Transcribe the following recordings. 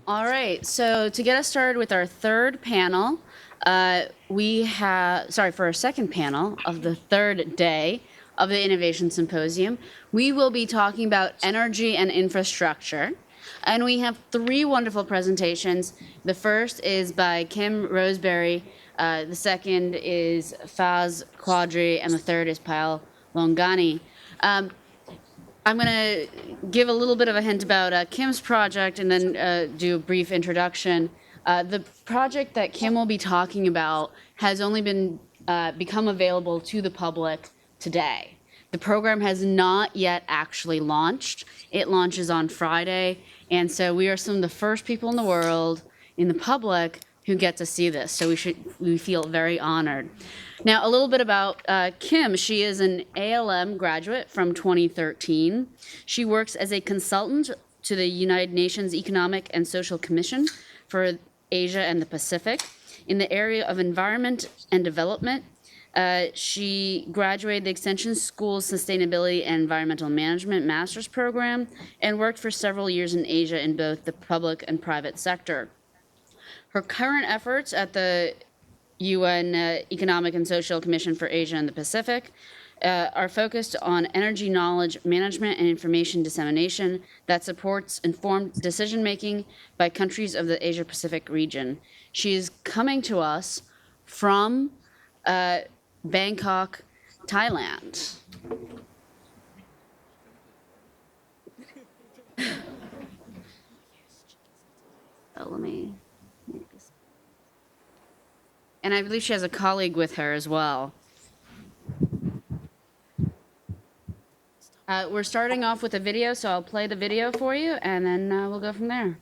All right, so to get us started with our third panel, for our second panel of the third day of the Innovation Symposium, we will be talking about energy and infrastructure. And we have three wonderful presentations. The first is by Kim Roseberry, the second is Faz Quadri, and the third is Payal Longani. I'm going to give a little bit of a hint about Kim's project and then do a brief introduction. The project that Kim will be talking about has only been become available to the public today. The program has not yet actually launched. It launches on Friday, and so we are some of the first people in the world, in the public, who get to see this. So we feel very honored. Now, a little bit about Kim. She is an ALM graduate from 2013. She works as a consultant to the United Nations Economic and Social Commission for Asia and the Pacific in the area of environment and development. She graduated the Extension School's Sustainability and Environmental Management Master's Program and worked for several years in Asia in both the public and private sector. Her current efforts at the UN Economic and Social Commission for Asia and the Pacific are focused on energy knowledge management and information dissemination that supports informed decision-making by countries of the Asia-Pacific region. She is coming to us from Bangkok, Thailand. Let me make this. And I believe she has a colleague with her as well. We're starting off with a video, so I'll play the video for you, and then we'll go from there.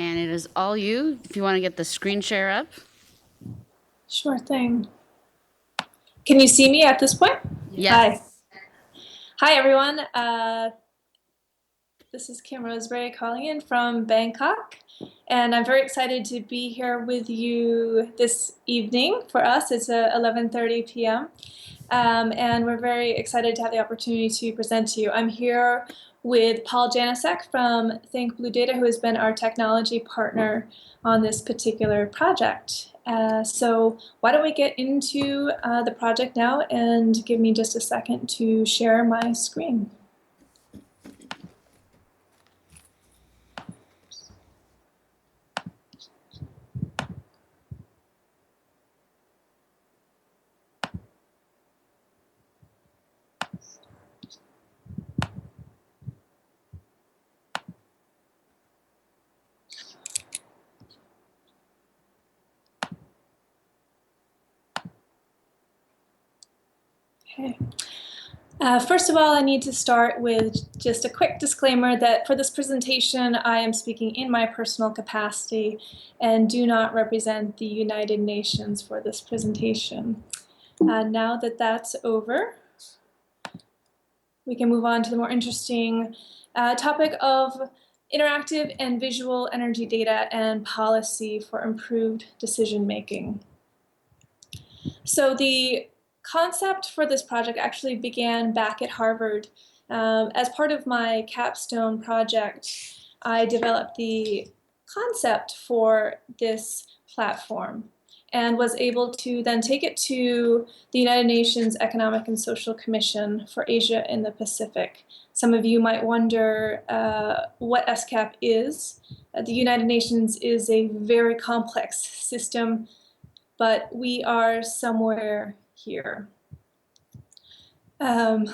And it is all you, if you want to get the screen share up. Sure thing. Can you see me at this point? Yes. Hi, everyone. This is Kim Roseberry calling in from Bangkok, and I'm very excited to be here with you this evening. For us, it's 11:30 p.m., and we're very excited to have the opportunity to present to you. I'm here with Paul Janicek from Think Blue Data, who has been our technology partner on this particular project. So why don't we get into the project now, and give me just a second to share my screen. Okay. First of all, I need to start with just a quick disclaimer that for this presentation, I am speaking in my personal capacity and do not represent the United Nations for this presentation. Now that that's over, we can move on to the more interesting topic of interactive and visual energy data and policy for improved decision making. So the concept for this project actually began back at Harvard. As part of my capstone project, I developed the concept for this platform and was able to then take it to the United Nations Economic and Social Commission for Asia and the Pacific. Some of you might wonder what SCAP is. The United Nations is a very complex system, but we are somewhere here. I'm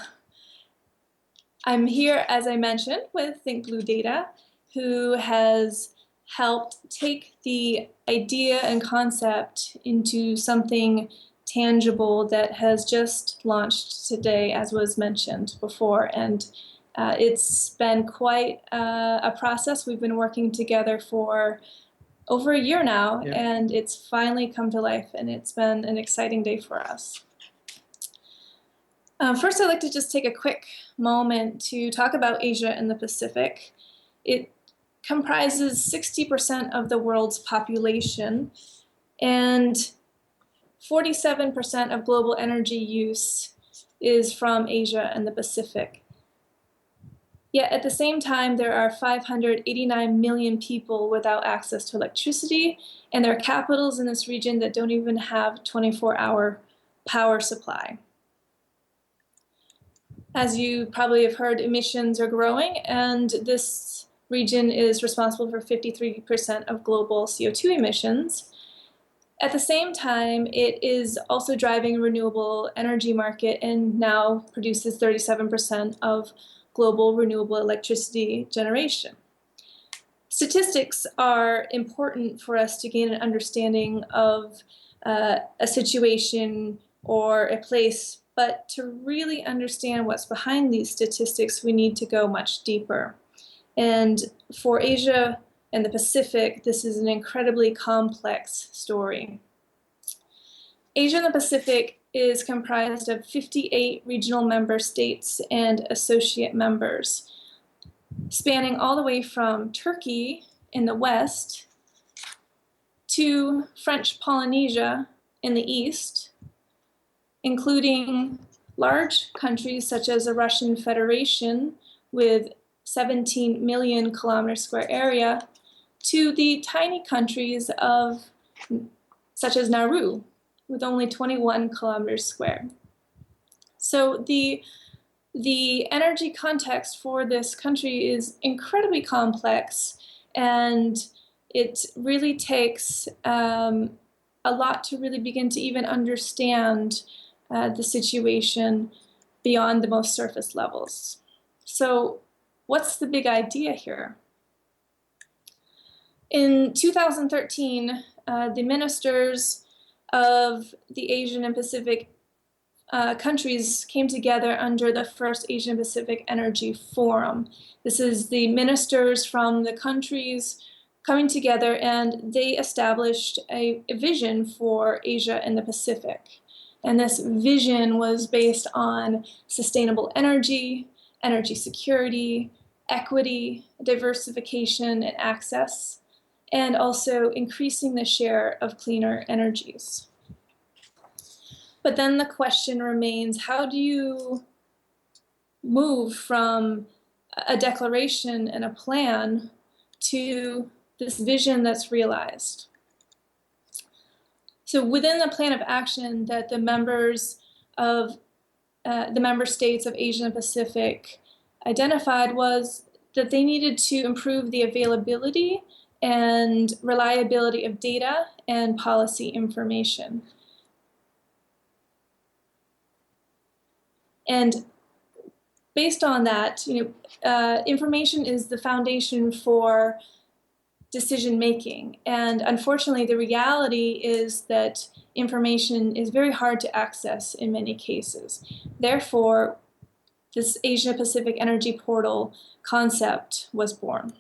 here, as I mentioned, with Think Blue Data, who has helped take the idea and concept into something tangible that has just launched today, as was mentioned before. And it's been quite a process. We've been working together for over a year now, and it's finally come to life, and it's been an exciting day for us. First, I'd like to just take a quick moment to talk about Asia and the Pacific. It comprises 60% of the world's population, and 47% of global energy use is from Asia and the Pacific. Yet at the same time, there are 589 million people without access to electricity, and there are capitals in this region that don't even have 24-hour power supply. As you probably have heard, emissions are growing, and this region is responsible for 53% of global CO2 emissions. At the same time, it is also driving a renewable energy market and now produces 37% of global renewable electricity generation. Statistics are important for us to gain an understanding of a situation or a place, but to really understand what's behind these statistics, we need to go much deeper. And for Asia and the Pacific, this is an incredibly complex story. Asia and the Pacific is comprised of 58 regional member states and associate members, spanning all the way from Turkey in the west to French Polynesia in the east, including large countries such as the Russian Federation with 17 million kilometer square area, to the tiny countries of such as Nauru with only 21 kilometers square. So the energy context for this country is incredibly complex, and it really takes a lot to really begin to even understand the situation beyond the most surface levels. So what's the big idea here? In 2013, the ministers of the Asian and Pacific countries came together under the first Asian Pacific Energy Forum. This is the ministers from the countries coming together, and they established a vision for Asia and the Pacific. And this vision was based on sustainable energy, energy security, equity, diversification, and access, and also increasing the share of cleaner energies. But then the question remains, how do you move from a declaration and a plan to this vision that's realized? So within the plan of action that the members of the member states of Asia and Pacific identified was that they needed to improve the availability and reliability of data and policy information. And based on that, information is the foundation for decision making. And unfortunately, the reality is that information is very hard to access in many cases. Therefore, this Asia Pacific Energy Portal concept was born.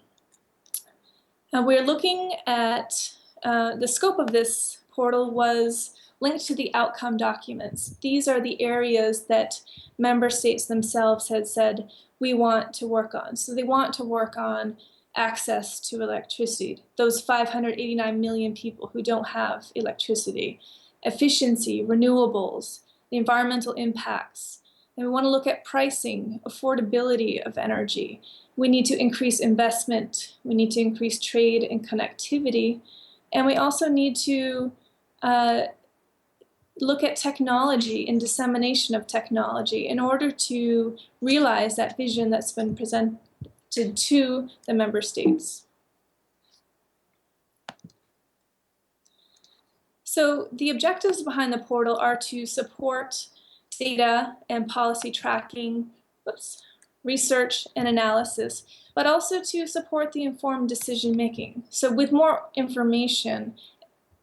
Now we're looking at the scope of this portal was linked to the outcome documents. These are the areas that member states themselves had said we want to work on. So they want to work on access to electricity, those 589 million people who don't have electricity, efficiency, renewables, the environmental impacts. And we want to look at pricing, affordability of energy. We need to increase investment. We need to increase trade and connectivity. And we also need to look at technology and dissemination of technology in order to realize that vision that's been presented to the member states. So the objectives behind the portal are to support data and policy tracking, research and analysis, but also to support the informed decision making. So with more information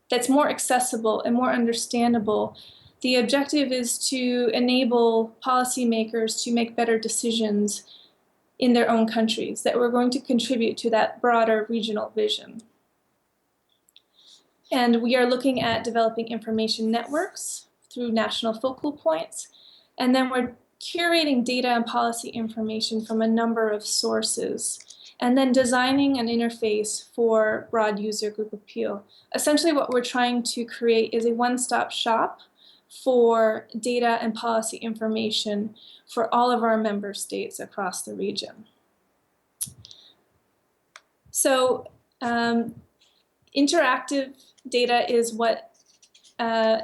that's more accessible and more understandable, the objective is to enable policymakers to make better decisions in their own countries that were going to contribute to that broader regional vision. And we are looking at developing information networks through national focal points. And then we're curating data and policy information from a number of sources, and then designing an interface for broad user group appeal. Essentially what we're trying to create is a one-stop shop for data and policy information for all of our member states across the region. So interactive data is what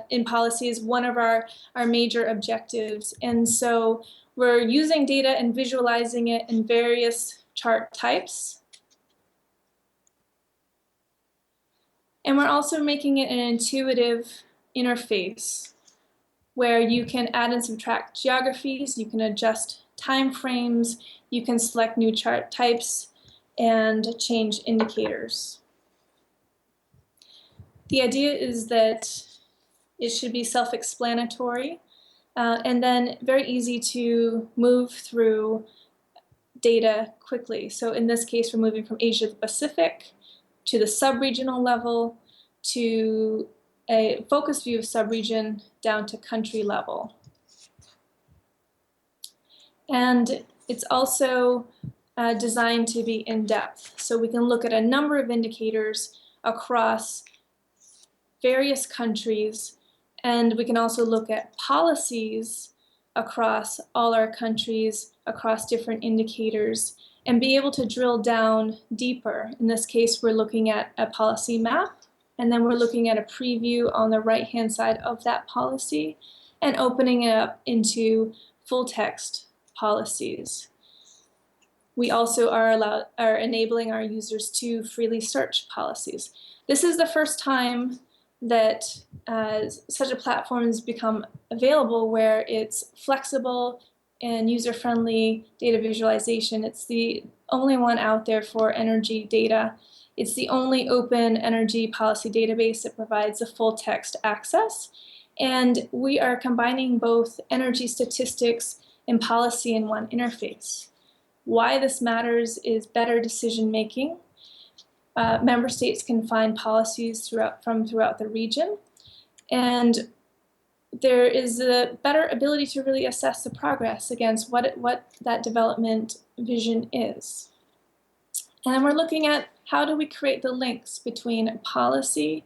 in policy is one of our major objectives. And so we're using data and visualizing it in various chart types. And we're also making it an intuitive interface where you can add and subtract geographies, you can adjust time frames, you can select new chart types and change indicators. The idea is that it should be self-explanatory and then very easy to move through data quickly. So in this case, we're moving from Asia Pacific to the sub-regional level to a focused view of sub-region down to country level. And it's also designed to be in-depth. So we can look at a number of indicators across various countries, and we can also look at policies across all our countries, across different indicators, and be able to drill down deeper. In this case, we're looking at a policy map, and then we're looking at a preview on the right-hand side of that policy and opening it up into full text policies. We also are enabling our users to freely search policies. This is the first time that such a platform has become available where it's flexible and user-friendly data visualization. It's the only one out there for energy data. It's the only open energy policy database that provides a full text access. And we are combining both energy statistics and policy in one interface. Why this matters is better decision making. Member states can find policies from throughout the region, and there is a better ability to really assess the progress against what that development vision is. And then we're looking at how do we create the links between policy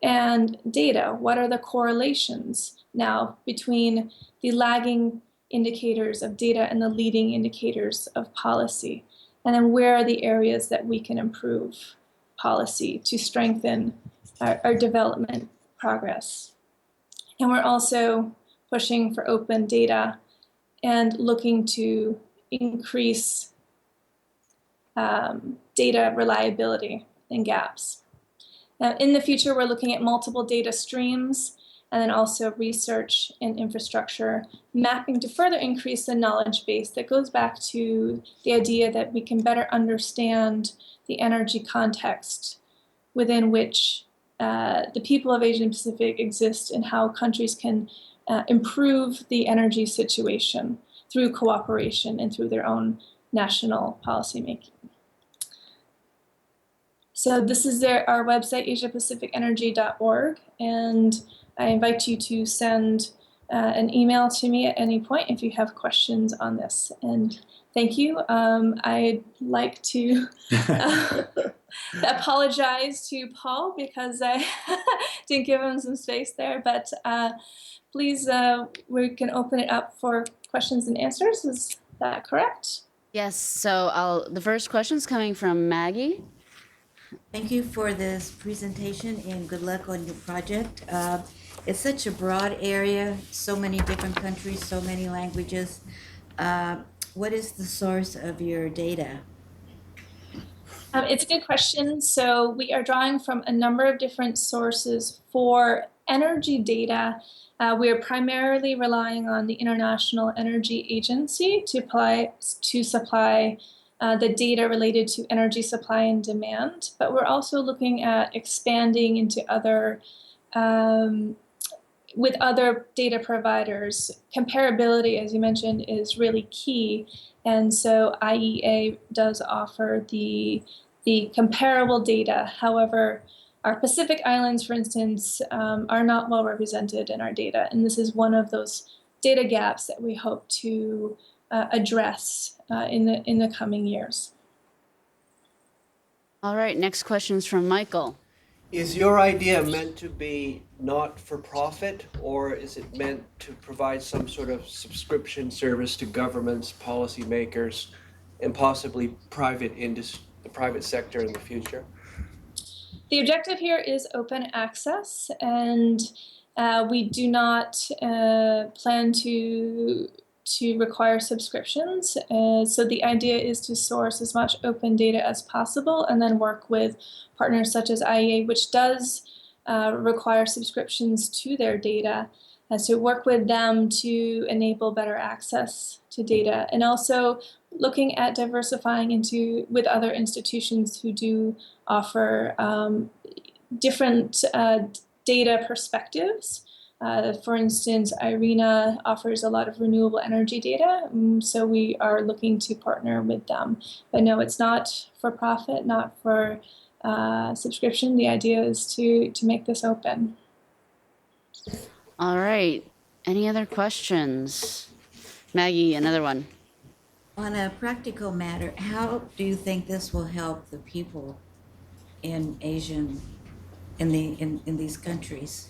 and data? What are the correlations now between the lagging indicators of data and the leading indicators of policy? And then where are the areas that we can improve policy to strengthen our development progress? And we're also pushing for open data and looking to increase data reliability and gaps. Now, in the future, we're looking at multiple data streams and then also research and infrastructure mapping to further increase the knowledge base that goes back to the idea that we can better understand the energy context within which the people of Asia Pacific exist and how countries can improve the energy situation through cooperation and through their own national policymaking. So this is our website, asiapacificenergy.org, and I invite you to send an email to me at any point if you have questions on this. And thank you. I'd like to apologize to Paul because I didn't give him some space there, but please, we can open it up for questions and answers. Is that correct? Yes, so the first question is coming from Maggie. Thank you for this presentation and good luck on your project. It's such a broad area, so many different countries, so many languages. What is the source of your data? It's a good question. So we are drawing from a number of different sources for energy data. We are primarily relying on the International Energy Agency to supply the data related to energy supply and demand, but we're also looking at expanding into with other data providers. Comparability, as you mentioned, is really key, and so IEA does offer the comparable data. However, our Pacific Islands, for instance, are not well represented in our data, and this is one of those data gaps that we hope to address in the coming years. All right, next question is from Michael. Is your idea meant to be not for profit, or is it meant to provide some sort of subscription service to governments, policymakers, and possibly the private sector in the future? The objective here is open access, and we do not plan to require subscriptions. So the idea is to source as much open data as possible and then work with partners such as IEA, which does require subscriptions to their data. So work with them to enable better access to data, and also looking at diversifying with other institutions who do offer different data perspectives. For instance, IRENA offers a lot of renewable energy data, so we are looking to partner with them. But no, it's not for profit, not for subscription. The idea is to make this open. All right, any other questions? Maggie, another one. On a practical matter, how do you think this will help the people in Asian, in these countries?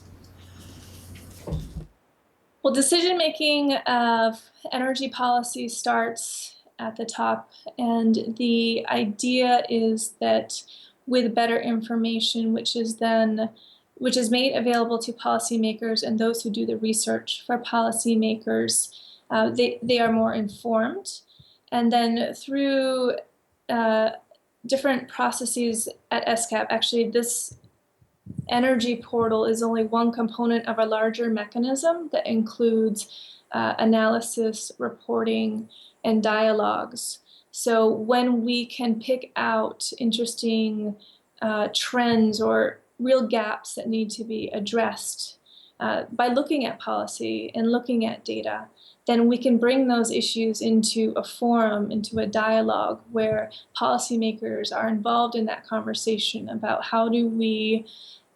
Well, decision making of energy policy starts at the top, and the idea is that with better information, which is made available to policymakers and those who do the research for policymakers, they are more informed. And then through different processes at SCAP, actually this energy portal is only one component of a larger mechanism that includes analysis, reporting, and dialogues. So when we can pick out interesting trends or real gaps that need to be addressed by looking at policy and looking at data, then we can bring those issues into a forum, into a dialogue where policymakers are involved in that conversation about how do we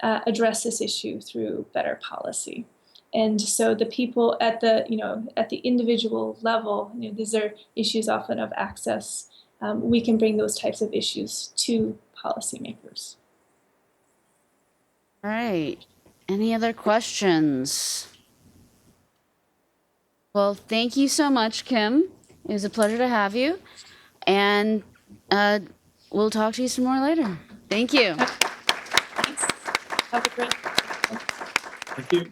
address this issue through better policy. And so the people at the individual level, these are issues often of access. We can bring those types of issues to policymakers. All right, any other questions? Well, thank you so much, Kim. It was a pleasure to have you. And we'll talk to you some more later. Thank you. Thanks. Have a great day. Thank you.